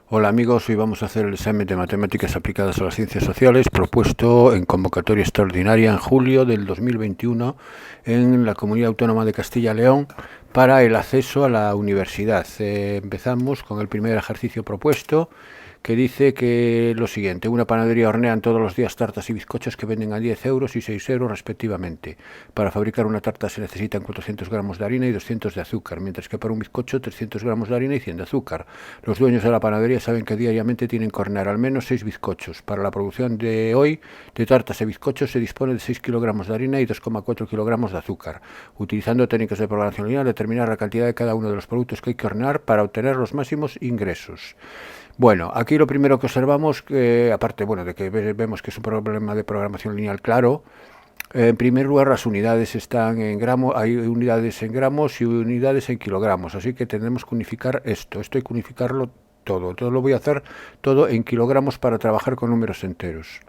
Hola amigos, hoy vamos a hacer el examen de Matemáticas aplicadas a las Ciencias Sociales propuesto en convocatoria extraordinaria en julio del 2021 en la Comunidad Autónoma de Castilla y León para el acceso a la universidad. Empezamos con el primer ejercicio propuesto, que dice que lo siguiente: una panadería hornean todos los días tartas y bizcochos que venden a 10 euros y 6 euros respectivamente. Para fabricar una tarta se necesitan 400 gramos de harina y 200 de azúcar, mientras que para un bizcocho 300 gramos de harina y 100 de azúcar. Los dueños de la panadería saben que diariamente tienen que hornear al menos 6 bizcochos. Para la producción de hoy de tartas y bizcochos se dispone de 6 kilogramos de harina y 2,4 kilogramos de azúcar. Utilizando técnicas de programación lineal, determinar la cantidad de cada uno de los productos que hay que hornear para obtener los máximos ingresos. Bueno, aquí lo primero que observamos, aparte de que vemos que es un problema de programación lineal claro, en primer lugar las unidades están en gramos, hay unidades en gramos y unidades en kilogramos, así que tenemos que unificar esto hay que unificarlo todo lo voy a hacer todo en kilogramos para trabajar con números enteros.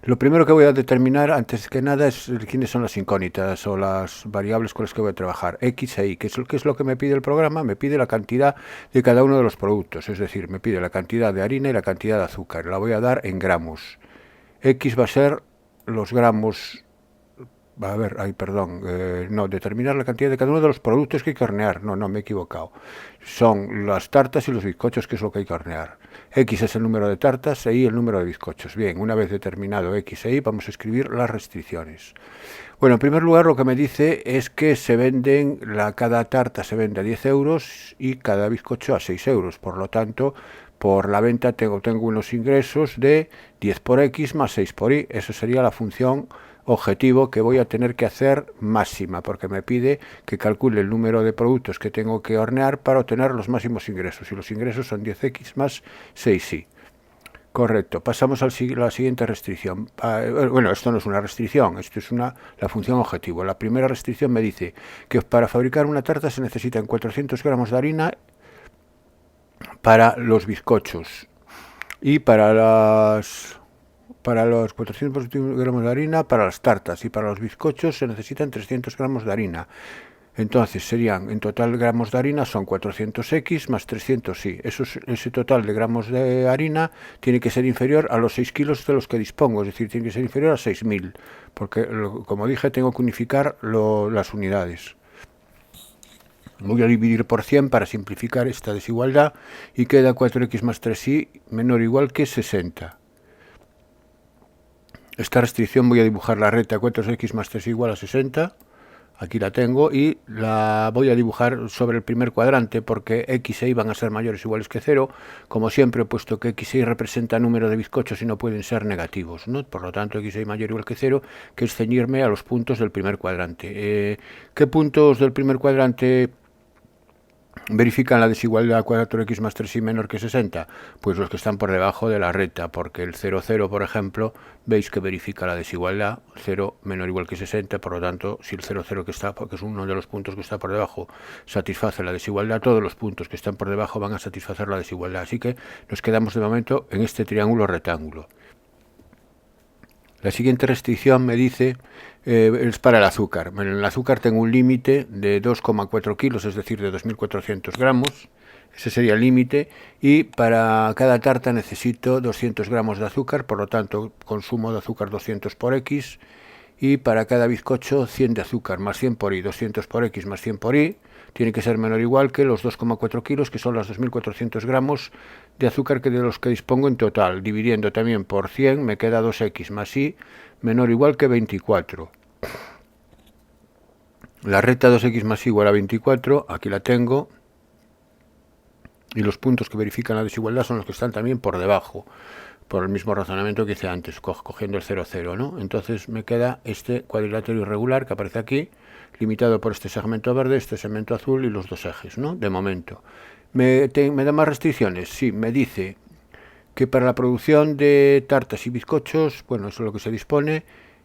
Lo primero que voy a determinar, antes que nada, es quiénes son las incógnitas o las variables con las que voy a trabajar. X e Y. ¿Qué es lo que me pide el programa? Me pide la cantidad de cada uno de los productos. Es decir, me pide la cantidad de harina y la cantidad de azúcar. La voy a dar en gramos. X va a ser los gramos. Determinar la cantidad de cada uno de los productos que hay que hornear. No, me he equivocado. Son las tartas y los bizcochos, que es lo que hay que hornear. X es el número de tartas e Y el número de bizcochos. Bien, una vez determinado X e Y, vamos a escribir las restricciones. Bueno, en primer lugar, lo que me dice es que cada tarta se vende a 10 euros y cada bizcocho a 6 euros. Por lo tanto, por la venta tengo unos ingresos de 10 por X más 6 por Y. Eso sería la función objetivo que voy a tener que hacer máxima, porque me pide que calcule el número de productos que tengo que hornear para obtener los máximos ingresos, y los ingresos son 10x más 6y. Correcto. Pasamos a la siguiente restricción. Bueno, esto no es una restricción, esto es la función objetivo. La primera restricción me dice que para fabricar una tarta se necesitan 400 gramos de harina para los bizcochos, y para los 400 gramos de harina para las tartas, y para los bizcochos se necesitan 300 gramos de harina. Entonces serían, en total gramos de harina son 400x más 300y. Ese total de gramos de harina tiene que ser inferior a los 6 kilos de los que dispongo, es decir, tiene que ser inferior a 6.000, porque, como dije, tengo que unificar las unidades. Voy a dividir por 100 para simplificar esta desigualdad y queda 4x más 3y menor o igual que 60. Esta restricción voy a dibujar la recta 4x más 3 igual a 60. Aquí la tengo y la voy a dibujar sobre el primer cuadrante, porque X e Y van a ser mayores o iguales que 0, como siempre, puesto que X e Y representa número de bizcochos y no pueden ser negativos, ¿no? Por lo tanto, X e Y mayor o igual que 0, que es ceñirme a los puntos del primer cuadrante. ¿Qué puntos del primer cuadrante verifican la desigualdad 4x más 3y menor que 60? Pues los que están por debajo de la recta, porque el 0, 0, por ejemplo, veis que verifica la desigualdad 0 menor o igual que 60, por lo tanto, si el 0, 0 que está, porque es uno de los puntos que está por debajo, satisface la desigualdad, todos los puntos que están por debajo van a satisfacer la desigualdad. Así que nos quedamos de momento en este triángulo rectángulo. La siguiente restricción me dice, es para el azúcar. En el azúcar tengo un límite de 2,4 kilos, es decir, de 2.400 gramos. Ese sería el límite. Y para cada tarta necesito 200 gramos de azúcar, por lo tanto, consumo de azúcar 200 por X. Y para cada bizcocho 100 de azúcar más 100 por Y, 200 por X más 100 por Y, tiene que ser menor o igual que los 2,4 kilos, que son los 2.400 gramos de azúcar de los que dispongo en total. Dividiendo también por 100 me queda 2X más Y menor o igual que 24. La recta 2X más Y igual a 24, aquí la tengo. Y los puntos que verifican la desigualdad son los que están también por debajo, por el mismo razonamiento que hice antes, cogiendo el 0, 0, ¿no? Entonces me queda este cuadrilátero irregular que aparece aquí, limitado por este segmento verde, este segmento azul y los dos ejes, ¿no? De momento. ¿Me da más restricciones? Sí, me dice que para la producción de tartas y bizcochos, bueno, eso es lo que se dispone,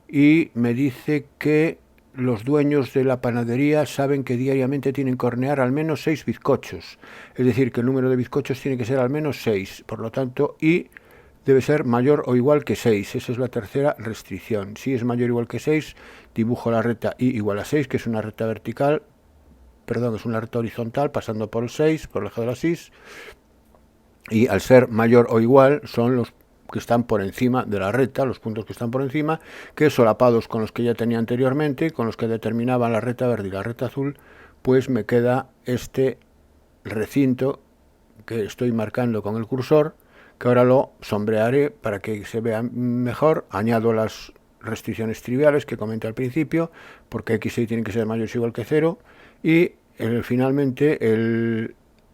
y me dice que los dueños de la panadería saben que diariamente tienen que hornear al menos 6 bizcochos, es decir, que el número de bizcochos tiene que ser al menos 6, por lo tanto, y debe ser mayor o igual que 6. Esa es la tercera restricción. Si es mayor o igual que 6, dibujo la recta Y igual a 6, que es una recta vertical, es una recta horizontal pasando por el 6, por el eje de la 6. y al ser mayor o igual son los que están por encima de la recta, los puntos que están por encima, que solapados con los que ya tenía anteriormente, con los que determinaban la recta verde y la recta azul, pues me queda este recinto que estoy marcando con el cursor, que ahora lo sombrearé para que se vea mejor. Añado las restricciones triviales que comenté al principio, porque x y tiene que ser mayor o igual que 0, y finalmente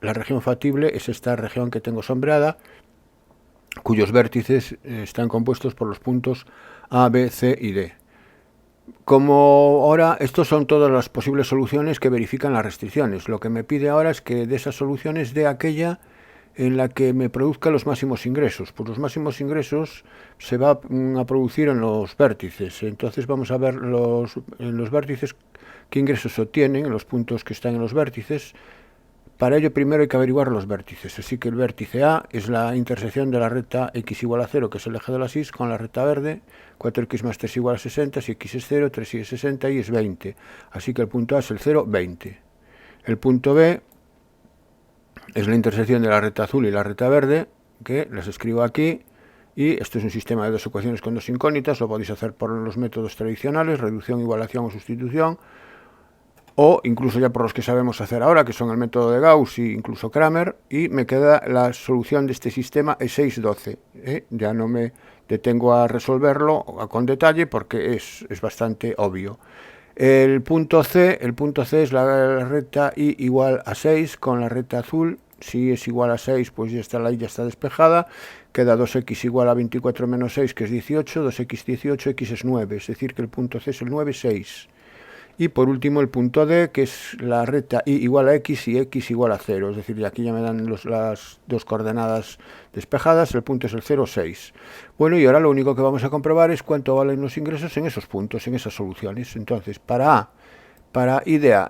la región factible es esta región que tengo sombreada, cuyos vértices están compuestos por los puntos A, B, C y D. Como ahora, estos son todas las posibles soluciones que verifican las restricciones. Lo que me pide ahora es que de esas soluciones dé aquella en la que me produzca los máximos ingresos. Pues los máximos ingresos se va a producir en los vértices. Entonces vamos a ver en los vértices qué ingresos obtienen, en los puntos que están en los vértices. Para ello primero hay que averiguar los vértices, así que el vértice A es la intersección de la recta x igual a 0, que es el eje de la Y, con la recta verde, 4x más 3 igual a 60, si x es 0, 3y es 60 y es 20. Así que el punto A es el 0, 20. El punto B es la intersección de la recta azul y la recta verde, que las escribo aquí, y esto es un sistema de dos ecuaciones con dos incógnitas, lo podéis hacer por los métodos tradicionales, reducción, igualación o sustitución, o incluso ya por los que sabemos hacer ahora, que son el método de Gauss e incluso Kramer, y me queda la solución de este sistema E6, 12. Ya no me detengo a resolverlo con detalle porque es bastante obvio. El punto C es la recta Y igual a 6 con la recta azul. Si es igual a 6, pues ya está, la Y ya está despejada. Queda 2x igual a 24 menos 6, que es 18, 2x 18, x es 9, es decir, que el punto C es el 9, 6. Y por último el punto D, que es la recta Y igual a X y X igual a 0. Es decir, aquí ya me dan las dos coordenadas despejadas, el punto es el 0, 6. Bueno, y ahora lo único que vamos a comprobar es cuánto valen los ingresos en esos puntos, en esas soluciones. Entonces, para IDEA,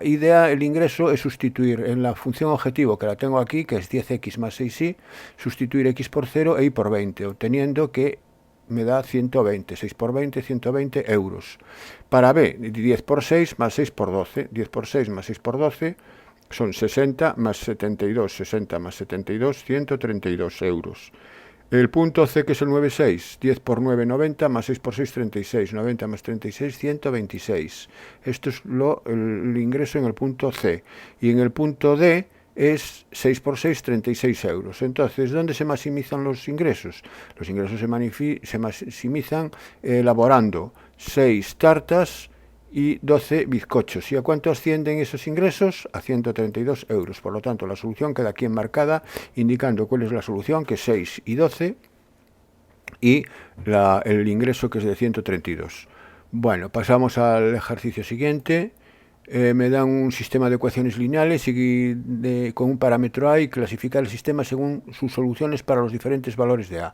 el ingreso es sustituir en la función objetivo, que la tengo aquí, que es 10x más 6y, sustituir x por 0 e y por 20, obteniendo que me da 120, 6 por 20, 120 euros. Para B, 10 por 6 más 6 por 12, 10 por 6 más 6 por 12 son 60 más 72, 60 más 72, 132 euros. El punto C, que es el 9,6, 10 por 9, 90, más 6 por 6, 36, 90 más 36, 126. Esto es el ingreso en el punto C. Y en el punto D es 6 por 6, 36 euros. Entonces, ¿dónde se maximizan los ingresos? Los ingresos se maximizan elaborando 6 tartas y 12 bizcochos. ¿Y a cuánto ascienden esos ingresos? A 132 euros. Por lo tanto, la solución queda aquí enmarcada, indicando cuál es la solución, que es 6 y 12, y el ingreso, que es de 132. Bueno, pasamos al ejercicio siguiente. Me dan un sistema de ecuaciones lineales y con un parámetro A, y clasificar el sistema según sus soluciones para los diferentes valores de A.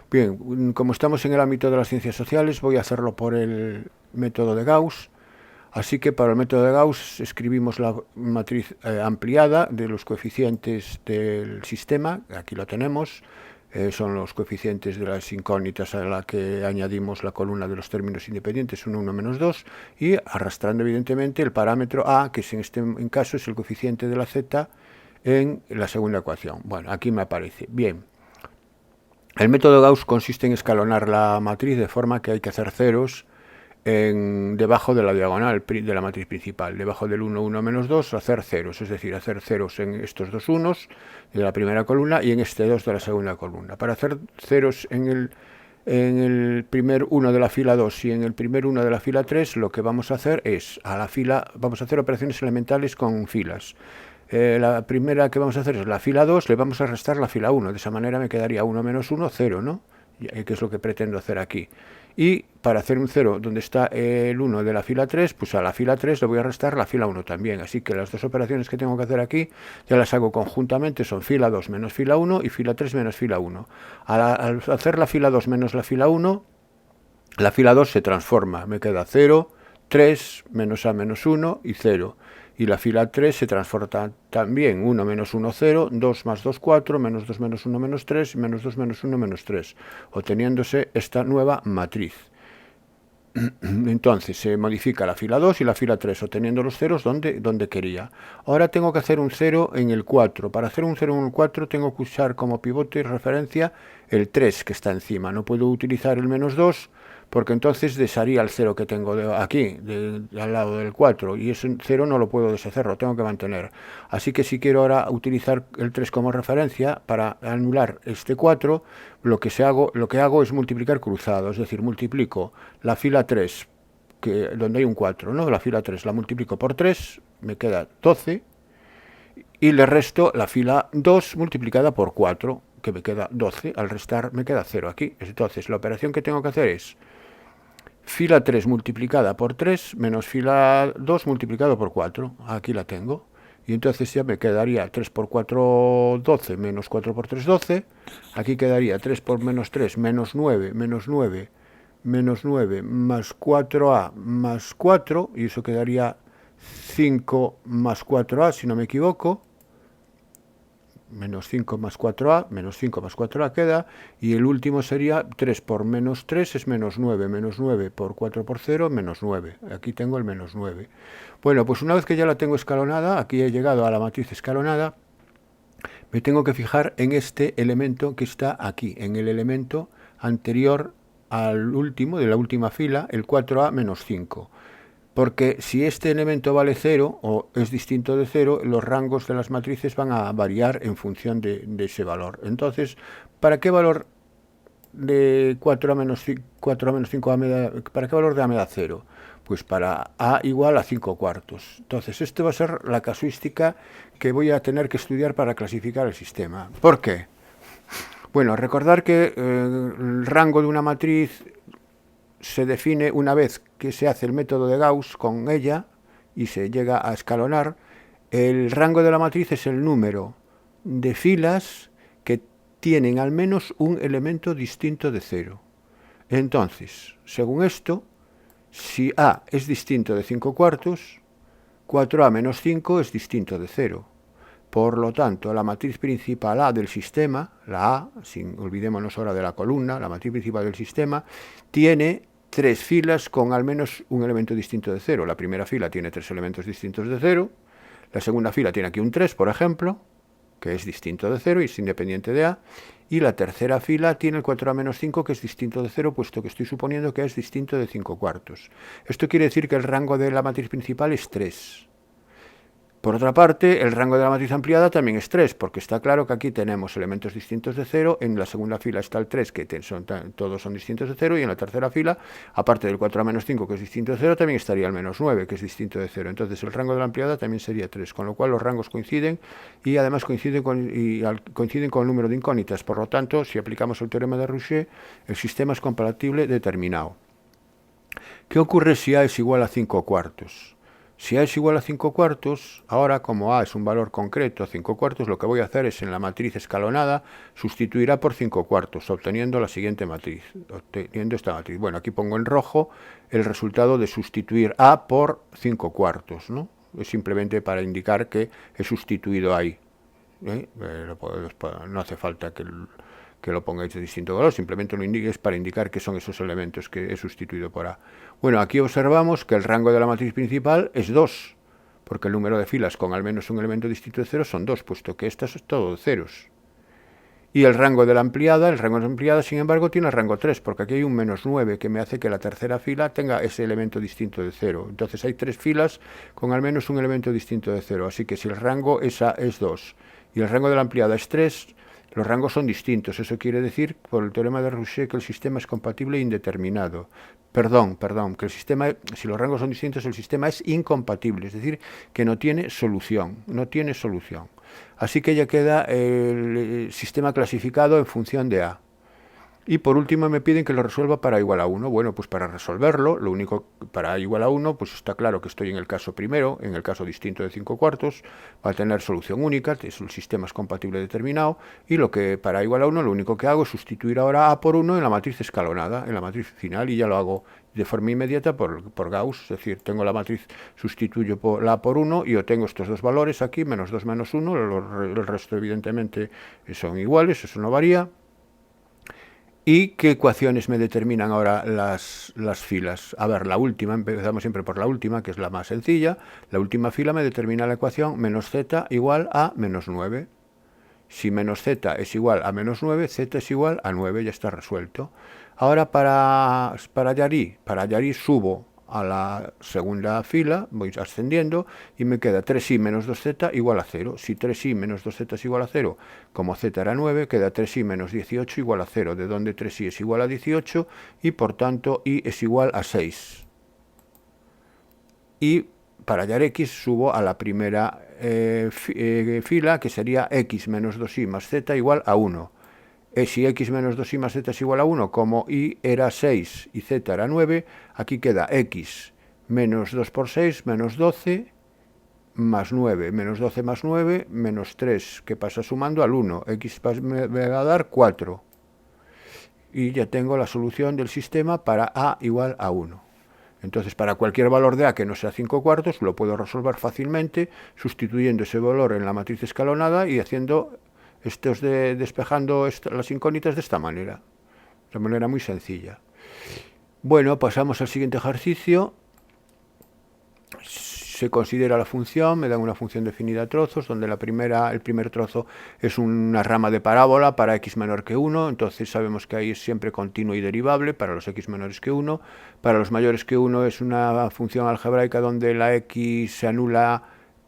Bien, como estamos en el ámbito de las ciencias sociales, voy a hacerlo por el método de Gauss. Así que para el método de Gauss escribimos la matriz ampliada de los coeficientes del sistema. Aquí lo tenemos. Son los coeficientes de las incógnitas a la que añadimos la columna de los términos independientes, 1, 1, menos 2, y arrastrando evidentemente el parámetro A, que en caso es el coeficiente de la z en la segunda ecuación. Bueno, aquí me aparece. Bien. El método de Gauss consiste en escalonar la matriz de forma que hay que hacer ceros debajo de la diagonal de la matriz principal, debajo del 1, 1, menos 2, hacer ceros, es decir, hacer ceros en estos dos unos de la primera columna y en este 2 de la segunda columna. Para hacer ceros en el primer 1 de la fila 2 y en el primer 1 de la fila 3, lo que vamos a hacer es, vamos a hacer operaciones elementales con filas. La primera que vamos a hacer es la fila 2, le vamos a restar la fila 1, de esa manera me quedaría 1 menos 1, 0, ¿no? Que es lo que pretendo hacer aquí. Y para hacer un 0 donde está el 1 de la fila 3, pues a la fila 3 le voy a restar la fila 1 también. Así que las dos operaciones que tengo que hacer aquí ya las hago conjuntamente, son fila 2 menos fila 1 y fila 3 menos fila 1. Al hacer la fila 2 menos la fila 1, la fila 2 se transforma, me queda 0, 3, menos A menos 1 y 0. Y la fila 3 se transforma también, 1 menos 1, 0, 2 más 2, 4, menos 2 menos 1, menos 3, menos 2 menos 1, menos 3, obteniéndose esta nueva matriz. Entonces se modifica la fila 2 y la fila 3, obteniendo los ceros donde quería. Ahora tengo que hacer un 0 en el 4. Para hacer un 0 en el 4 tengo que usar como pivote y referencia el 3 que está encima. No puedo utilizar el menos 2 porque entonces desharía el 0 que tengo aquí, al lado del 4. Y ese 0 no lo puedo deshacer, lo tengo que mantener. Así que si quiero ahora utilizar el 3 como referencia para anular este 4, lo que hago es multiplicar cruzado, es decir, multiplico la fila 3, donde hay un 4, ¿no? La fila 3 la multiplico por 3, me queda 12, y le resto la fila 2 multiplicada por 4, que me queda 12, al restar me queda 0 aquí. Entonces la operación que tengo que hacer es fila 3 multiplicada por 3 menos fila 2 multiplicado por 4, aquí la tengo. Y entonces ya me quedaría 3 por 4, 12, menos 4 por 3, 12. Aquí quedaría 3 por menos 3, menos 9, menos 9, menos 9, más 4a, más 4. Y eso quedaría 5 más 4a, si no me equivoco. Menos 5 más 4a, menos 5 más 4a queda, y el último sería 3 por menos 3 es menos 9 por 4 por 0, menos 9. Aquí tengo el menos 9. Bueno, pues una vez que ya la tengo escalonada, aquí he llegado a la matriz escalonada, me tengo que fijar en este elemento que está aquí, en el elemento anterior al último, de la última fila, el 4a menos 5. Porque si este elemento vale 0 o es distinto de 0, los rangos de las matrices van a variar en función de ese valor. Entonces, ¿para qué valor de 4a menos 5a para qué valor de a me da 0? Pues para a igual a 5 cuartos. Entonces, esto va a ser la casuística que voy a tener que estudiar para clasificar el sistema. ¿Por qué? Bueno, recordar que el rango de una matriz se define una vez que se hace el método de Gauss con ella y se llega a escalonar. El rango de la matriz es el número de filas que tienen al menos un elemento distinto de 0. Entonces, según esto, si A es distinto de 5 cuartos, 4A menos 5 es distinto de 0. Por lo tanto, la matriz principal A del sistema, la A, sin olvidémonos ahora de la columna, la matriz principal del sistema, tiene 3 filas con al menos un elemento distinto de 0. La primera fila tiene 3 elementos distintos de 0. La segunda fila tiene aquí un 3, por ejemplo, que es distinto de 0 y es independiente de A. Y la tercera fila tiene el 4A menos 5, que es distinto de 0, puesto que estoy suponiendo que es distinto de 5 cuartos. Esto quiere decir que el rango de la matriz principal es 3. Por otra parte, el rango de la matriz ampliada también es 3, porque está claro que aquí tenemos elementos distintos de 0, en la segunda fila está el 3, que todos son distintos de 0, y en la tercera fila, aparte del 4a menos 5, que es distinto de 0, también estaría el menos 9, que es distinto de 0. Entonces el rango de la ampliada también sería 3, con lo cual los rangos coinciden, y además coinciden con el número de incógnitas. Por lo tanto, si aplicamos el teorema de Rouchet, el sistema es compatible determinado. ¿Qué ocurre si A es igual a 5 cuartos? Si A es igual a 5 cuartos, ahora como A es un valor concreto, 5 cuartos, lo que voy a hacer es en la matriz escalonada sustituir A por 5 cuartos, obteniendo la siguiente matriz, obteniendo esta matriz. Bueno, aquí pongo en rojo el resultado de sustituir A por 5 cuartos, ¿no? Es simplemente para indicar que he sustituido ahí. No hace falta que lo pongáis de distinto valor, simplemente lo indiques para indicar que son esos elementos que he sustituido por A. Bueno, aquí observamos que el rango de la matriz principal es 2, porque el número de filas con al menos un elemento distinto de 0 son 2, puesto que estas es todo de ceros. Y el rango de la ampliada, sin embargo, tiene el rango 3, porque aquí hay un menos 9 que me hace que la tercera fila tenga ese elemento distinto de 0. Entonces hay 3 filas con al menos un elemento distinto de 0, así que si el rango es 2 y el rango de la ampliada es 3, los rangos son distintos. Eso quiere decir, por el teorema de Rouchet, que el sistema es compatible e indeterminado. Perdón, que el sistema, si los rangos son distintos, el sistema es incompatible, es decir, que no tiene solución. Así que ya queda el sistema clasificado en función de A. Y por último me piden que lo resuelva para igual a 1. Bueno, pues para resolverlo, lo único para igual a 1, pues está claro que estoy en el caso primero, en el caso distinto de 5 cuartos, va a tener solución única, el sistema es compatible determinado, y lo que para igual a 1, lo único que hago es sustituir ahora A por 1 en la matriz escalonada, en la matriz final, y ya lo hago de forma inmediata por Gauss, es decir, tengo la matriz, sustituyo la A por 1 y obtengo estos dos valores aquí, menos 2 menos 1, el resto evidentemente son iguales, eso no varía. ¿Y qué ecuaciones me determinan ahora las filas? A ver, la última, empezamos siempre por la última, que es la más sencilla. La última fila me determina la ecuación menos z igual a menos 9. Si menos z es igual a menos 9, z es igual a 9, ya está resuelto. Ahora para Yarí subo a la segunda fila, voy ascendiendo y me queda 3i menos 2z igual a 0. Si 3i menos 2z es igual a 0, como z era 9, queda 3i menos 18 igual a 0, de donde 3i es igual a 18 y por tanto i es igual a 6. Y para hallar x subo a la primera fila, que sería x menos 2i más z igual a 1. Si x menos 2i más z es igual a 1, como i era 6 y z era 9, aquí queda x menos 2 por 6 menos 12 más 9, menos 12 más 9, menos 3, que pasa sumando al 1. X me va a dar 4. Y ya tengo la solución del sistema para a igual a 1. Entonces, para cualquier valor de a que no sea 5 cuartos, lo puedo resolver fácilmente sustituyendo ese valor en la matriz escalonada y haciendo despejando las incógnitas de esta manera. De manera muy sencilla. Bueno, pasamos al siguiente ejercicio. Se considera la función, me dan una función definida a trozos, donde el primer trozo es una rama de parábola para x menor que 1, entonces sabemos que ahí es siempre continuo y derivable para los x menores que 1. Para los mayores que 1 es una función algebraica donde la x se anula,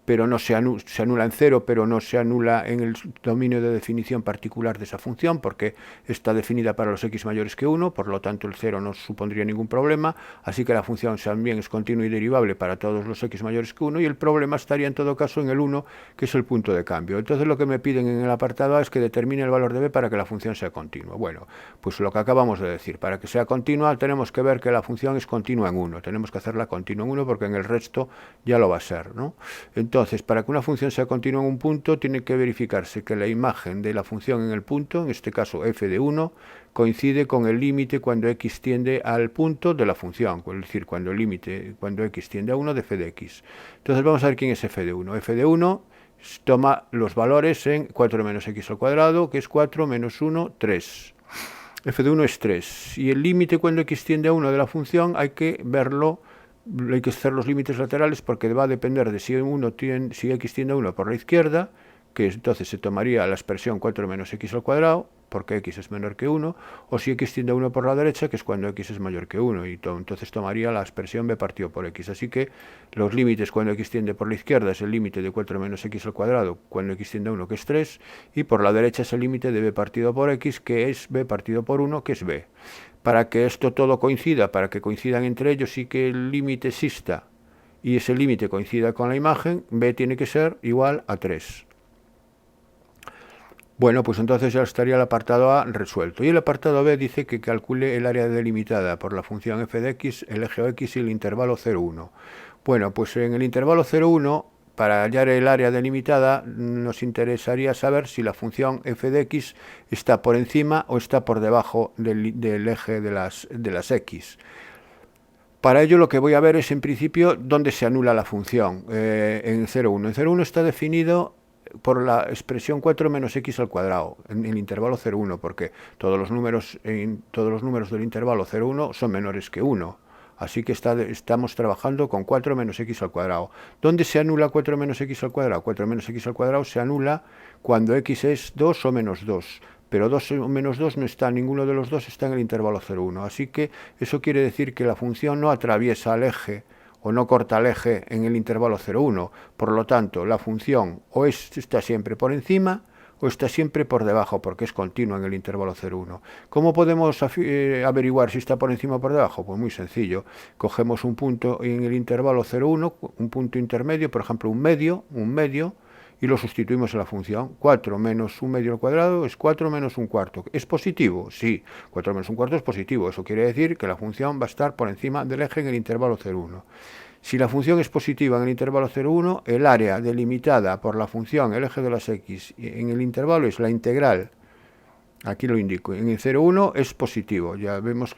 pero no se anula en 0, pero no se anula en el dominio de definición particular de esa función, porque está definida para los x mayores que 1, por lo tanto el 0 no supondría ningún problema, así que la función también es continua y derivable para todos los x mayores que 1, y el problema estaría en todo caso en el 1, que es el punto de cambio. Entonces lo que me piden en el apartado A es que determine el valor de b para que la función sea continua. Bueno, pues lo que acabamos de decir, para que sea continua tenemos que ver que la función es continua en 1, tenemos que hacerla continua en 1 porque en el resto ya lo va a ser, ¿no? Entonces, para que una función sea continua en un punto, tiene que verificarse que la imagen de la función en el punto, en este caso f de 1, coincide con el límite cuando x tiende al punto de la función, es decir, cuando x tiende a 1 de f de x. Entonces vamos a ver quién es f de 1. f de 1 toma los valores en 4 menos x al cuadrado, que es 4 menos 1, 3. f de 1 es 3. Y el límite cuando x tiende a 1 de la función hay que verlo. Hay que hacer los límites laterales porque va a depender de si x tiende a 1 por la izquierda, que entonces se tomaría la expresión 4 menos x al cuadrado, porque x es menor que 1, o si x tiende a 1 por la derecha, que es cuando x es mayor que 1, y entonces tomaría la expresión b partido por x. Así que los límites cuando x tiende por la izquierda es el límite de 4 menos x al cuadrado, cuando x tiende a 1, que es 3, y por la derecha es el límite de b partido por x, que es b partido por 1, que es b. Para que esto todo coincida, para que coincidan entre ellos y que el límite exista y ese límite coincida con la imagen, b tiene que ser igual a 3. Bueno, pues entonces ya estaría el apartado A resuelto. Y el apartado B dice que calcule el área delimitada por la función f de x, el eje x y el intervalo 0,1. Bueno, pues en el intervalo 0,1, para hallar el área delimitada, nos interesaría saber si la función f de x está por encima o está por debajo del eje de las x. Para ello lo que voy a ver es en principio dónde se anula la función en 0,1. En 0,1 está definido por la expresión 4 menos x al cuadrado en el intervalo 0,1, porque todos los números del intervalo 0,1 son menores que 1. Así que estamos trabajando con 4 menos x al cuadrado. ¿Dónde se anula 4 menos x al cuadrado? 4 menos x al cuadrado se anula cuando x es 2 o menos 2. Pero 2 o menos 2 no está, ninguno de los dos está en el intervalo 0,1. Así que eso quiere decir que la función no atraviesa el eje o no corta el eje en el intervalo 0,1. Por lo tanto, la función o está siempre por encima o está siempre por debajo, porque es continua en el intervalo 0,1. ¿Cómo podemos averiguar si está por encima o por debajo? Pues muy sencillo. Cogemos un punto en el intervalo 0,1, un punto intermedio, por ejemplo un medio, y lo sustituimos en la función. 4 menos 1 medio al cuadrado es 4 menos 1 cuarto. ¿Es positivo? Sí, 4 menos 1 cuarto es positivo. Eso quiere decir que la función va a estar por encima del eje en el intervalo 0,1. Si la función es positiva en el intervalo 0,1, el área delimitada por la función, el eje de las x, en el intervalo es la integral. Aquí lo indico, en el 0,1 es positivo, ya vemos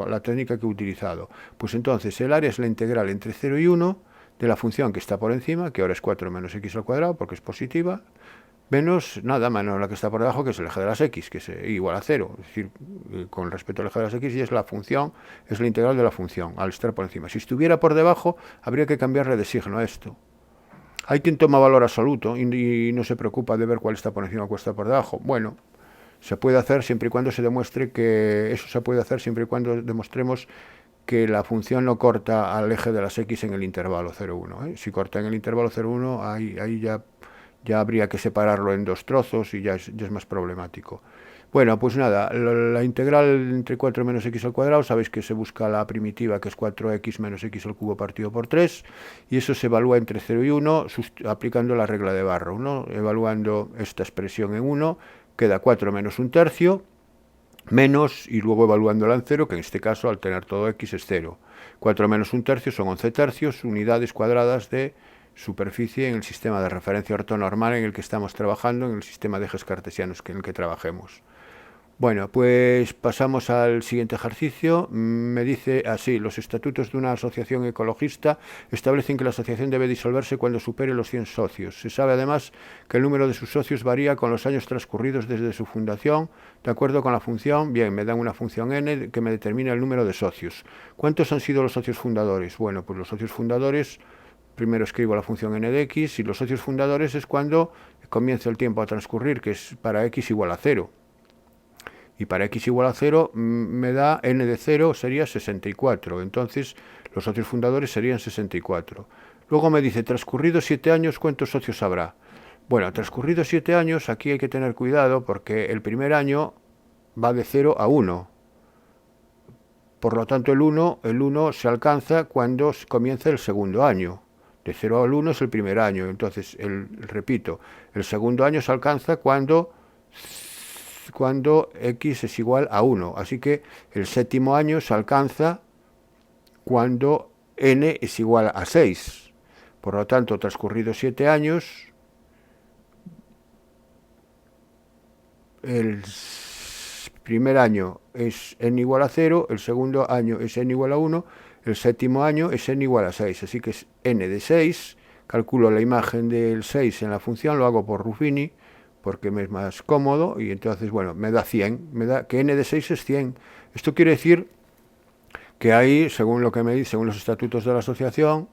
la técnica que he utilizado. Pues entonces el área es la integral entre 0 y 1 de la función que está por encima, que ahora es 4 menos x al cuadrado, porque es positiva, menos nada, menos la que está por debajo, que es el eje de las x, que es igual a 0. Es decir, con respecto al eje de las x, y es la función, es la integral de la función, al estar por encima. Si estuviera por debajo, habría que cambiarle de signo a esto. Hay quien toma valor absoluto y no se preocupa de ver cuál está por encima o cuál está por debajo. Bueno, se puede hacer siempre y cuando se demuestre que eso se puede hacer siempre y cuando demostremos que la función no corta al eje de las x en el intervalo 0,1. Si corta en el intervalo 0,1, ahí ya habría que separarlo en dos trozos y ya es más problemático. Bueno, pues nada, la integral entre 4 menos x al cuadrado, sabéis que se busca la primitiva, que es 4x menos x al cubo partido por 3, y eso se evalúa entre 0 y 1 aplicando la regla de Barrow, ¿no? Evaluando esta expresión en 1, queda 4 menos un tercio, menos, y luego evaluándola en 0, que en este caso al tener todo x es 0. 4 menos un tercio son 11 tercios, unidades cuadradas de superficie en el sistema de referencia ortonormal en el que estamos trabajando, en el sistema de ejes cartesianos en el que trabajemos. Bueno, pues pasamos al siguiente ejercicio. Me dice así: los estatutos de una asociación ecologista establecen que la asociación debe disolverse cuando supere los 100 socios. Se sabe además que el número de sus socios varía con los años transcurridos desde su fundación, de acuerdo con la función. Bien, me dan una función n que me determina el número de socios. ¿Cuántos han sido los socios fundadores? Bueno, pues los socios fundadores, primero escribo la función n de x, y los socios fundadores es cuando comienza el tiempo a transcurrir, que es para x igual a 0. Y para x igual a 0 me da n de 0 sería 64. Entonces los socios fundadores serían 64. Luego me dice, transcurridos 7 años, ¿cuántos socios habrá? Bueno, transcurridos 7 años, aquí hay que tener cuidado porque el primer año va de 0 a 1. Por lo tanto, el 1 se alcanza cuando comienza el segundo año. De 0 al 1 es el primer año. Entonces, repito, el segundo año se alcanza cuando x es igual a 1. Así que el séptimo año se alcanza cuando n es igual a 6. Por lo tanto, transcurridos 7 años, el primer año es n igual a 0, el segundo año es n igual a 1, el séptimo año es n igual a 6. Así que es n de 6. Calculo la imagen del 6 en la función, lo hago por Ruffini, porque me es más cómodo, y entonces, bueno, me da 100, me da que n de 6 es 100. Esto quiere decir que ahí, según lo que me dice, según los estatutos de la asociación,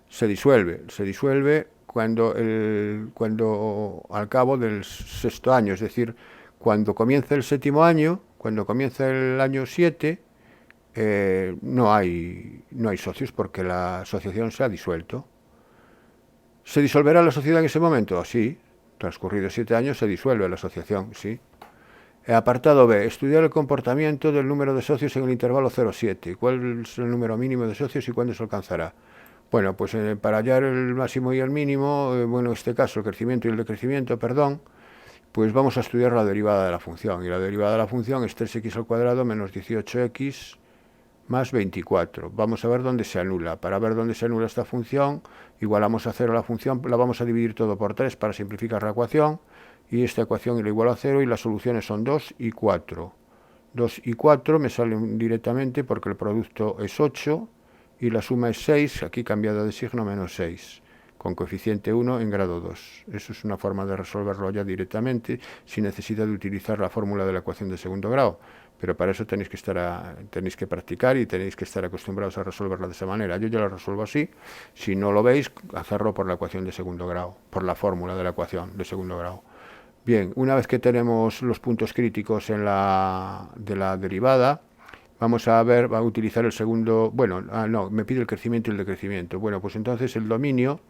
se disuelve cuando al cabo del sexto año, es decir, cuando comienza el séptimo año, cuando comienza el año 7, no hay socios porque la asociación se ha disuelto. ¿Se disolverá la sociedad en ese momento? Sí. Transcurridos 7 años se disuelve la asociación, sí. Apartado B. Estudiar el comportamiento del número de socios en el intervalo 0,7. ¿Cuál es el número mínimo de socios y cuándo se alcanzará? Bueno, pues para hallar el máximo y el mínimo, bueno, en este caso el crecimiento y el decrecimiento, perdón, pues vamos a estudiar la derivada de la función. Y la derivada de la función es 3x al cuadrado menos 18x más 24. Vamos a ver dónde se anula. Para ver dónde se anula esta función, igualamos a 0 la función, la vamos a dividir todo por 3 para simplificar la ecuación, y esta ecuación la igual a 0, y las soluciones son 2 y 4. 2 y 4 me salen directamente porque el producto es 8 y la suma es 6, aquí cambiado de signo, menos 6, con coeficiente 1 en grado 2. Eso es una forma de resolverlo ya directamente, sin necesidad de utilizar la fórmula de la ecuación de segundo grado. Pero para eso tenéis que practicar y tenéis que estar acostumbrados a resolverla de esa manera. Yo ya la resuelvo así. Si no lo veis, hacerlo por la ecuación de segundo grado, por la fórmula de la ecuación de segundo grado. Bien, una vez que tenemos los puntos críticos de la derivada, vamos a utilizar el segundo. Bueno, no, me pide el crecimiento y el decrecimiento. Bueno, pues entonces el dominio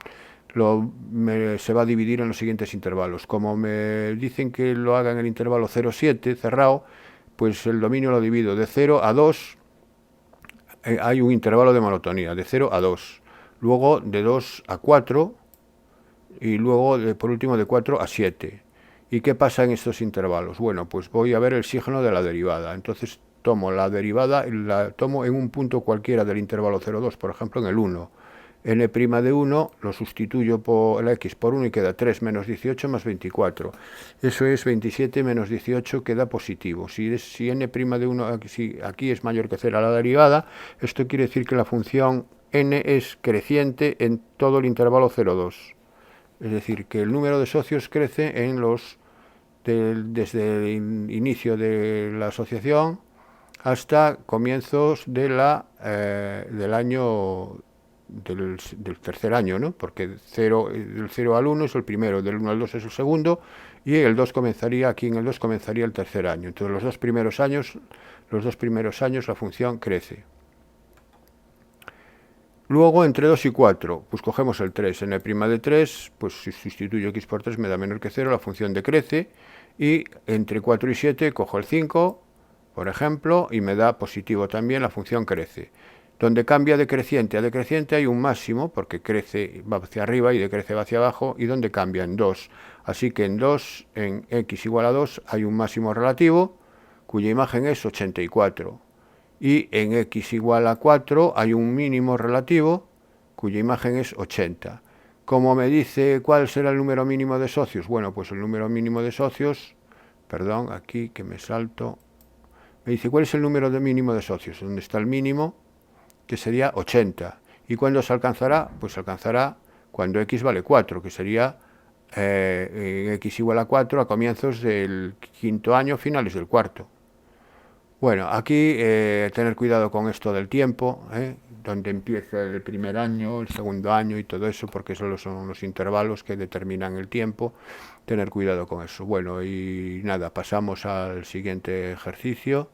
se va a dividir en los siguientes intervalos. Como me dicen que lo haga en el intervalo 0,7 cerrado, pues el dominio lo divido de 0 a 2, hay un intervalo de monotonía, de 0 a 2, luego de 2 a 4, y luego, por último, de 4 a 7. ¿Y qué pasa en estos intervalos? Bueno, pues voy a ver el signo de la derivada. Entonces tomo la derivada, la tomo en un punto cualquiera del intervalo 0,2, por ejemplo en el 1. n' de 1 lo sustituyo por la x por 1 y queda 3 menos 18 más 24. Eso es 27 menos 18, queda positivo. Si n' de 1 aquí es mayor que 0 a la derivada, esto quiere decir que la función n es creciente en todo el intervalo 0,2. Es decir, que el número de socios crece desde el inicio de la asociación hasta comienzos del año del tercer año, ¿no? Porque del 0 al 1 es el primero, del 1 al 2 es el segundo, y el 2 comenzaría, aquí en el 2 comenzaría el tercer año. Entonces los dos primeros años la función crece. Luego, entre 2 y 4, pues cogemos el 3. N' de 3, pues si sustituyo x por 3 me da menor que 0, la función decrece. Y entre 4 y 7 cojo el 5, por ejemplo, y me da positivo también, la función crece. Donde cambia de creciente a decreciente hay un máximo, porque crece, va hacia arriba y decrece va hacia abajo, y donde cambia en 2. Así que en 2, en x igual a 2, hay un máximo relativo, cuya imagen es 84. Y en x igual a 4 hay un mínimo relativo, cuya imagen es 80. ¿Cómo me dice cuál será el número mínimo de socios? Bueno, pues el número mínimo de socios, perdón, aquí que me salto, me dice cuál es el número mínimo de socios, ¿dónde está el mínimo? Que sería 80. ¿Y cuándo se alcanzará? Pues se alcanzará cuando x vale 4, que sería x igual a 4 a comienzos del quinto año, finales del cuarto. Bueno, aquí tener cuidado con esto del tiempo, donde empieza el primer año, el segundo año y todo eso, porque solo son los intervalos que determinan el tiempo. Tener cuidado con eso. Bueno, y nada, pasamos al siguiente ejercicio.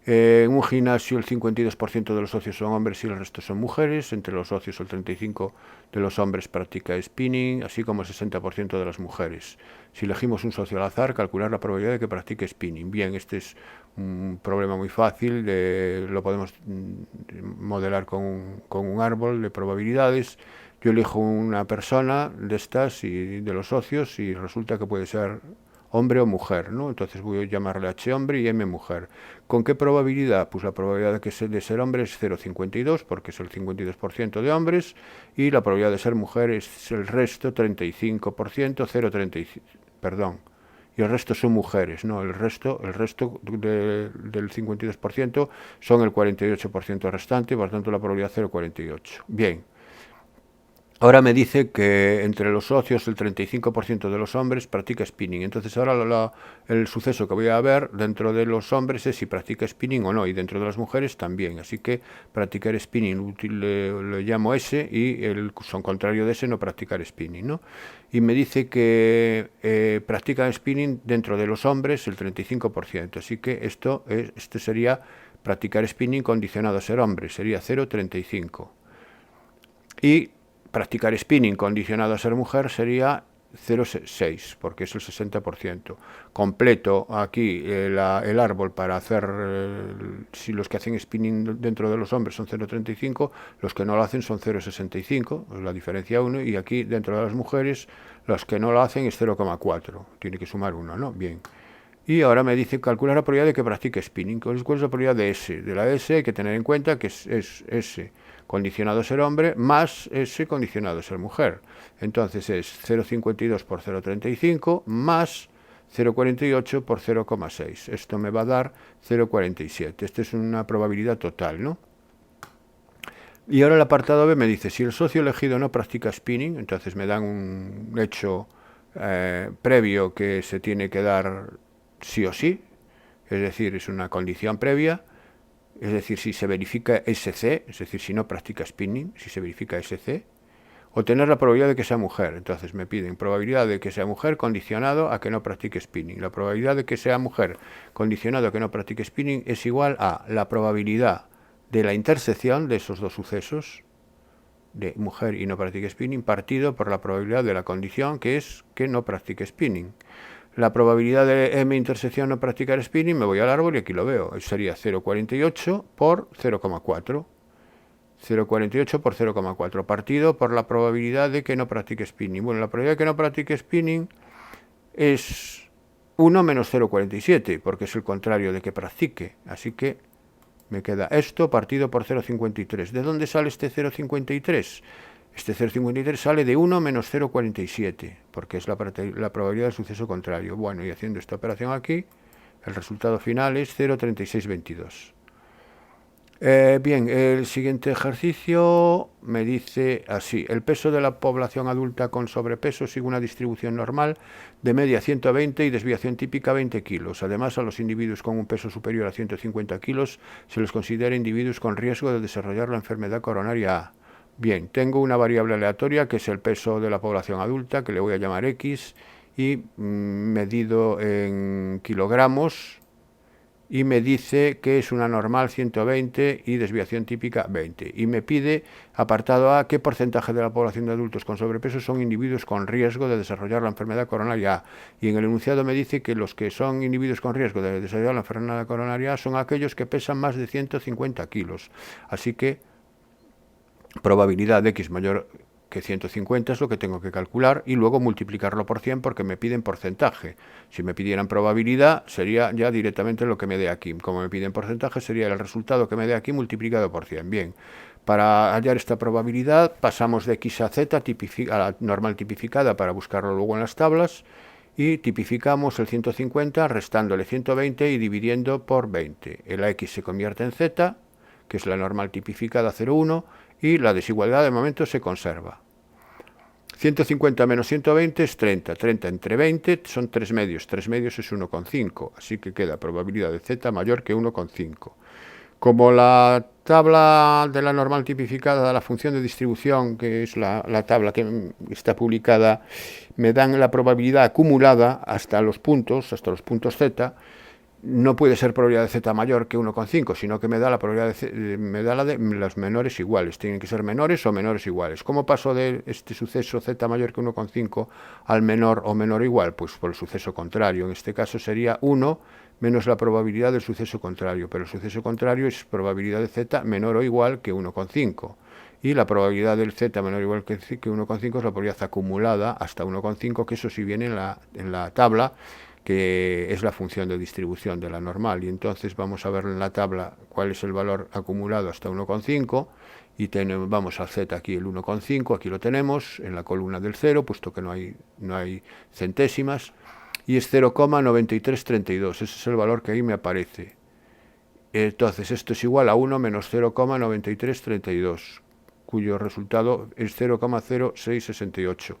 En un gimnasio el 52% de los socios son hombres y el resto son mujeres. Entre los socios el 35% de los hombres practica spinning, así como el 60% de las mujeres. Si elegimos un socio al azar, calcular la probabilidad de que practique spinning. Bien, este es un problema muy fácil, lo podemos modelar con un árbol de probabilidades. Yo elijo una persona de estas y de los socios y resulta que puede ser hombre o mujer, ¿no? Entonces voy a llamarle H hombre y M mujer. ¿Con qué probabilidad? Pues la probabilidad de ser hombre es 0,52, porque es el 52% de hombres, y la probabilidad de ser mujer es el resto, 35%, 0,35, perdón. Y el resto son mujeres, ¿no? El resto del 52% son el 48% restante, por tanto la probabilidad 0,48. Bien. Ahora me dice que entre los socios el 35% de los hombres practica spinning. Entonces ahora el suceso que voy a ver dentro de los hombres es si practica spinning o no, y dentro de las mujeres también. Así que practicar spinning le llamo S, y el son contrario de S no practicar spinning, ¿no? Y me dice que practican spinning dentro de los hombres el 35%. Así que este sería practicar spinning condicionado a ser hombre, sería 0,35. Y practicar spinning condicionado a ser mujer sería 0,6, porque es el 60%. Completo aquí el árbol para hacer, si los que hacen spinning dentro de los hombres son 0,35, los que no lo hacen son 0,65, la diferencia 1, y aquí dentro de las mujeres, los que no lo hacen es 0,4, tiene que sumar 1, ¿no? Bien. Y ahora me dice calcular la probabilidad de que practique spinning. ¿Cuál es la probabilidad de S? De la S hay que tener en cuenta que es S condicionado a ser hombre más S condicionado a ser mujer. Entonces es 0,52 por 0,35 más 0,48 por 0,6. Esto me va a dar 0,47. Esta es una probabilidad total, ¿no? Y ahora el apartado B me dice, si el socio elegido no practica spinning, entonces me dan un hecho previo que se tiene que dar sí o sí, es decir, es una condición previa, es decir, si se verifica SC, es decir, si no practica spinning, si se verifica SC, o tener la probabilidad de que sea mujer. Entonces me piden probabilidad de que sea mujer condicionado a que no practique spinning. La probabilidad de que sea mujer condicionado a que no practique spinning es igual a la probabilidad de la intersección de esos dos sucesos, de mujer y no practique spinning, partido por la probabilidad de la condición, que es que no practique spinning. La probabilidad de M intersección no practicar spinning, me voy al árbol y aquí lo veo. Sería 0,48 por 0,4. 0,48 por 0,4, partido por la probabilidad de que no practique spinning. Bueno, la probabilidad de que no practique spinning es 1 menos 0,47, porque es el contrario de que practique. Así que me queda esto partido por 0,53. ¿De dónde sale este 0,53? Este 0,53 sale de 1 menos 0,47, porque es la probabilidad del suceso contrario. Bueno, y haciendo esta operación aquí, el resultado final es 0,3622. Bien, el siguiente ejercicio me dice así: el peso de la población adulta con sobrepeso sigue una distribución normal de media 120 y desviación típica 20 kilos. Además, a los individuos con un peso superior a 150 kilos se los considera individuos con riesgo de desarrollar la enfermedad coronaria A. Bien, tengo una variable aleatoria que es el peso de la población adulta, que le voy a llamar X, y medido en kilogramos, y me dice que es una normal 120 y desviación típica 20. Y me pide, apartado A, qué porcentaje de la población de adultos con sobrepeso son individuos con riesgo de desarrollar la enfermedad coronaria A. Y en el enunciado me dice que los que son individuos con riesgo de desarrollar la enfermedad coronaria A son aquellos que pesan más de 150 kilos. Así que probabilidad de X mayor que 150 es lo que tengo que calcular y luego multiplicarlo por 100 porque me piden porcentaje. Si me pidieran probabilidad sería ya directamente lo que me dé aquí. Como me piden porcentaje sería el resultado que me dé aquí multiplicado por 100. Bien, para hallar esta probabilidad pasamos de X a Z a la normal tipificada para buscarlo luego en las tablas y tipificamos el 150 restándole 120 y dividiendo por 20. La X se convierte en Z, que es la normal tipificada 0,1, y la desigualdad de momento se conserva. 150 menos 120 es 30. 30 entre 20 son 3 medios. 3 medios es 1,5. Así que queda probabilidad de Z mayor que 1,5. Como la tabla de la normal tipificada de la función de distribución, que es la tabla que está publicada, me dan la probabilidad acumulada hasta los puntos Z, no puede ser probabilidad de Z mayor que 1,5, sino que me da la probabilidad me da la de los menores iguales. Tienen que ser menores o menores iguales. ¿Cómo paso de este suceso Z mayor que 1,5 al menor o menor igual? Pues por el suceso contrario. En este caso sería 1 menos la probabilidad del suceso contrario, pero el suceso contrario es probabilidad de Z menor o igual que 1,5. Y la probabilidad del Z menor o igual que 1,5 es la probabilidad acumulada hasta 1,5, que eso sí viene en la tabla, que es la función de distribución de la normal. Y entonces vamos a ver en la tabla cuál es el valor acumulado hasta 1,5 y vamos al Z aquí el 1,5, aquí lo tenemos en la columna del 0, puesto que no hay centésimas, y es 0,9332, ese es el valor que ahí me aparece. Entonces esto es igual a 1 menos 0,9332, cuyo resultado es 0,0668.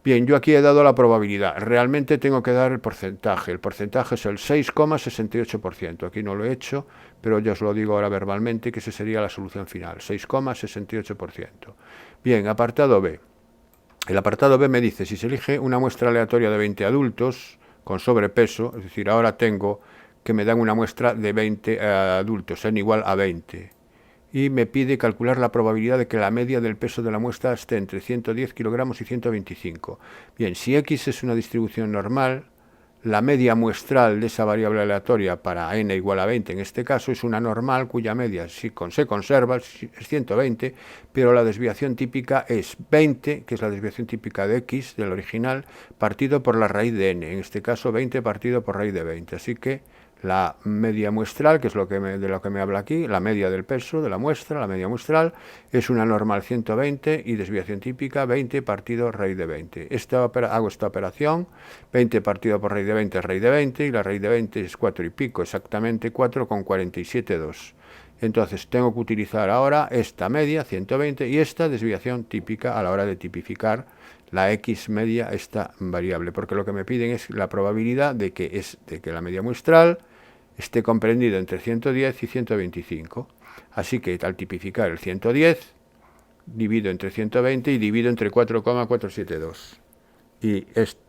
Bien, yo aquí he dado la probabilidad. Realmente tengo que dar el porcentaje. El porcentaje es el 6,68%. Aquí no lo he hecho, pero ya os lo digo ahora verbalmente, que esa sería la solución final, 6,68%. Bien, apartado B. El apartado B me dice, si se elige una muestra aleatoria de 20 adultos con sobrepeso, es decir, ahora tengo que me dan una muestra de 20 adultos, n igual a 20. Y me pide calcular la probabilidad de que la media del peso de la muestra esté entre 110 kilogramos y 125. Bien, si X es una distribución normal, la media muestral de esa variable aleatoria para n igual a 20, en este caso, es una normal cuya media se conserva, es 120, pero la desviación típica es 20, que es la desviación típica de X, del original, partido por la raíz de n, en este caso 20 partido por raíz de 20. Así que la media muestral, que es de lo que me habla aquí, la media del peso de la muestra, la media muestral, es una normal 120 y desviación típica 20 partido raíz de 20. Hago esta operación, 20 partido por raíz de 20 es raíz de 20, y la raíz de 20 es 4 y pico, exactamente 4,47,2. Entonces tengo que utilizar ahora esta media, 120, y esta desviación típica a la hora de tipificar la X media, esta variable, porque lo que me piden es la probabilidad de que la media muestral esté comprendida entre 110 y 125. Así que al tipificar el 110, divido entre 120 y divido entre 4,472. Y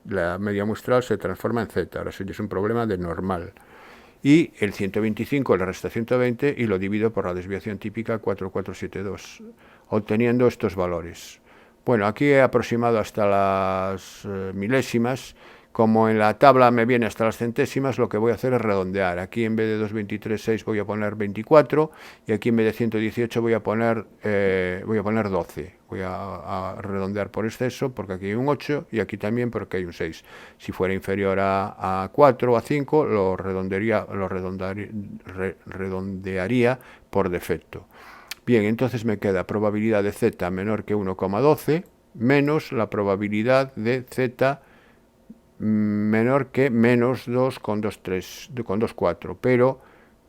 la media muestral se transforma en Z. Ahora sí es un problema de normal. Y el 125 le resta 120 y lo divido por la desviación típica 4,472, obteniendo estos valores. Bueno, aquí he aproximado hasta las milésimas. Como en la tabla me viene hasta las centésimas, lo que voy a hacer es redondear. Aquí en vez de 2,23,6 voy a poner 24 y aquí en vez de 118 voy a poner 12. Voy a redondear por exceso porque aquí hay un 8 y aquí también porque hay un 6. Si fuera inferior a 4 o a 5 lo redondearía por defecto. Bien, entonces me queda probabilidad de Z menor que 1,12 menos la probabilidad de Z menor que menos 2,24, pero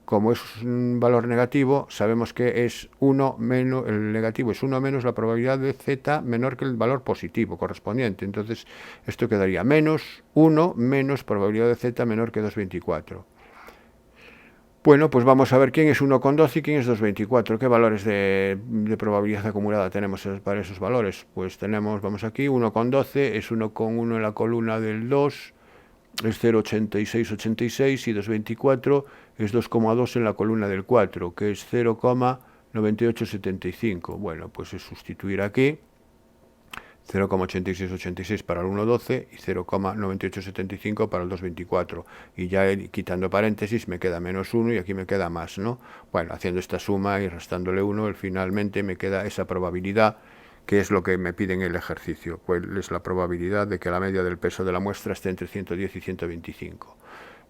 como es un valor negativo, sabemos que es 1 menos, el negativo es 1 menos la probabilidad de z menor que el valor positivo correspondiente. Entonces, esto quedaría menos 1 menos probabilidad de z menor que 2,24. Bueno, pues vamos a ver quién es 1,12 y quién es 2,24. ¿Qué valores de probabilidad acumulada tenemos para esos valores? Pues tenemos, vamos aquí, 1,12 es 1,1 en la columna del 2, es 0,8686 y 2,24 es 2,2 en la columna del 4, que es 0,9875. Bueno, pues es sustituir aquí 0,8686 para el 1,12 y 0,9875 para el 2,24. Y ya quitando paréntesis me queda menos 1 y aquí me queda más, ¿no? Bueno, haciendo esta suma y restándole 1, finalmente me queda esa probabilidad, que es lo que me piden en el ejercicio. ¿Cuál es la probabilidad de que la media del peso de la muestra esté entre 110 y 125?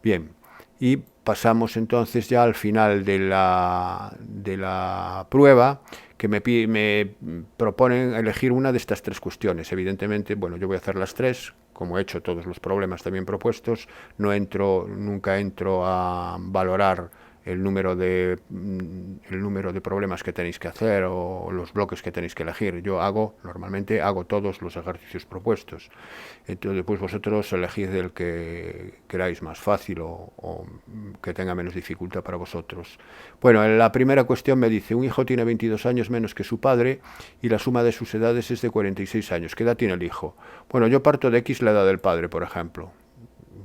Bien, y pasamos entonces ya al final de la prueba, que me proponen elegir una de estas tres cuestiones. Evidentemente, bueno, yo voy a hacer las tres, como he hecho todos los problemas también propuestos. Nunca entro a valorar el número de problemas que tenéis que hacer o los bloques que tenéis que elegir. Yo normalmente hago todos los ejercicios propuestos. Entonces, pues vosotros elegid el que queráis más fácil o que tenga menos dificultad para vosotros. Bueno, en la primera cuestión me dice, un hijo tiene 22 años menos que su padre y la suma de sus edades es de 46 años. ¿Qué edad tiene el hijo? Bueno, yo parto de X la edad del padre, por ejemplo.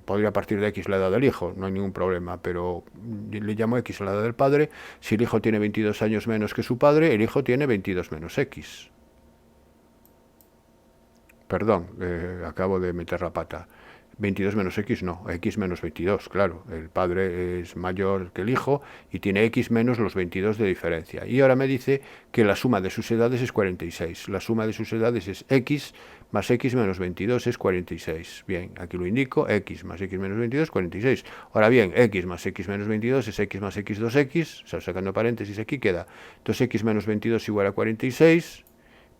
Podría partir de X la edad del hijo, no hay ningún problema, pero le llamo X a la edad del padre. Si el hijo tiene 22 años menos que su padre, el hijo tiene 22 menos X. Perdón, acabo de meter la pata. 22 menos X no, X menos 22, claro. El padre es mayor que el hijo y tiene X menos los 22 de diferencia. Y ahora me dice que la suma de sus edades es 46. La suma de sus edades es X más X menos 22 es 46. Bien, aquí lo indico, X más X menos 22 es 46. Ahora bien, X más X menos 22 es X más X 2X, o sea, sacando paréntesis aquí queda 2X menos 22 igual a 46,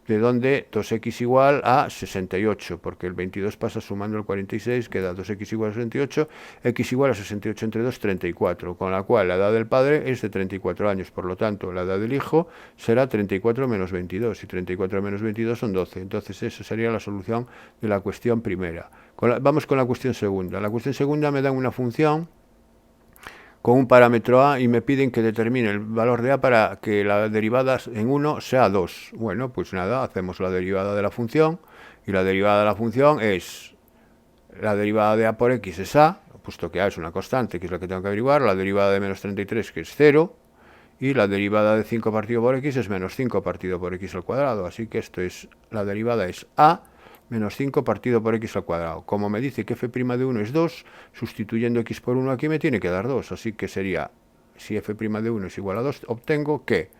de donde 2x igual a 68, porque el 22 pasa sumando el 46, queda 2x igual a 68, x igual a 68 entre 2, 34, con la cual la edad del padre es de 34 años, por lo tanto la edad del hijo será 34 menos 22, y 34 menos 22 son 12, entonces esa sería la solución de la cuestión primera. Vamos con la cuestión segunda. La cuestión segunda me dan una función con un parámetro a y me piden que determine el valor de a para que la derivada en 1 sea 2. Bueno, pues nada, hacemos la derivada de la función y la derivada de la función es la derivada de a por x es a, puesto que a es una constante, que es la que tengo que averiguar, la derivada de menos 33, que es 0, y la derivada de 5 partido por x es menos 5 partido por x al cuadrado, así que la derivada es a menos 5 partido por x al cuadrado. Como me dice que f' de 1 es 2, sustituyendo x por 1 aquí me tiene que dar 2, así que sería, si f' de 1 es igual a 2, obtengo que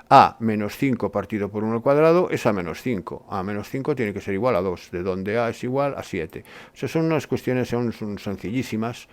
a menos 5 partido por 1 al cuadrado es a menos 5. A menos 5 tiene que ser igual a 2, de donde a es igual a 7. O sea, son unas cuestiones son sencillísimas.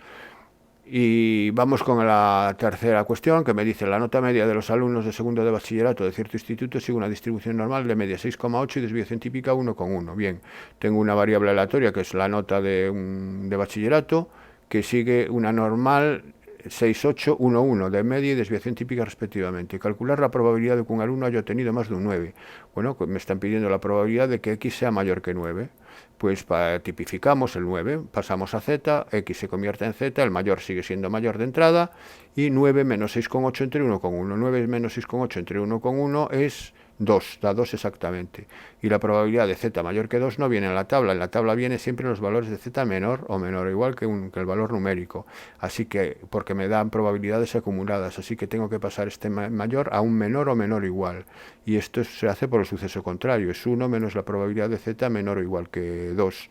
Y vamos con la tercera cuestión, que me dice la nota media de los alumnos de segundo de bachillerato de cierto instituto sigue una distribución normal de media 6,8 y desviación típica 1,1. Bien, tengo una variable aleatoria que es la nota de bachillerato, que sigue una normal 6,8,1,1 de media y desviación típica respectivamente. Calcular la probabilidad de que un alumno haya obtenido más de un 9. Bueno, pues me están pidiendo la probabilidad de que x sea mayor que 9. Pues tipificamos el 9, pasamos a z, x se convierte en z, el mayor sigue siendo mayor de entrada, y 9 menos 6,8 entre 1,1. 9 menos 6,8 entre 1,1 es 2, da 2 exactamente. Y la probabilidad de z mayor que 2 no viene en la tabla viene siempre los valores de z menor o menor igual que el valor numérico. Así que, porque me dan probabilidades acumuladas, así que tengo que pasar este mayor a un menor o menor igual. Y esto se hace por el suceso contrario, es 1 menos la probabilidad de z menor o igual que 2.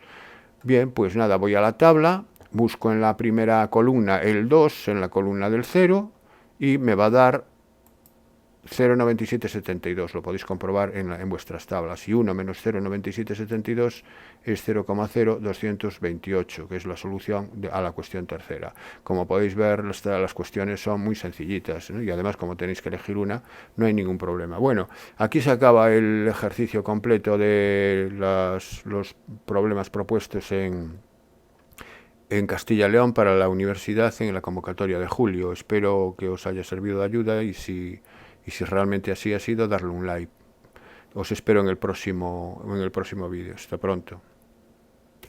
Bien, pues nada, voy a la tabla, busco en la primera columna el 2 en la columna del 0 y me va a dar 0,9772, lo podéis comprobar en vuestras tablas, y 1 menos 0,9772 es 0,0228, que es la solución a la cuestión tercera. Como podéis ver, las cuestiones son muy sencillitas, ¿no? Y además, como tenéis que elegir una, no hay ningún problema. Bueno, aquí se acaba el ejercicio completo de los problemas propuestos en en Castilla y León para la universidad en la convocatoria de julio. Espero que os haya servido de ayuda y si realmente así ha sido, darle un like. Os espero en el próximo vídeo. Hasta pronto.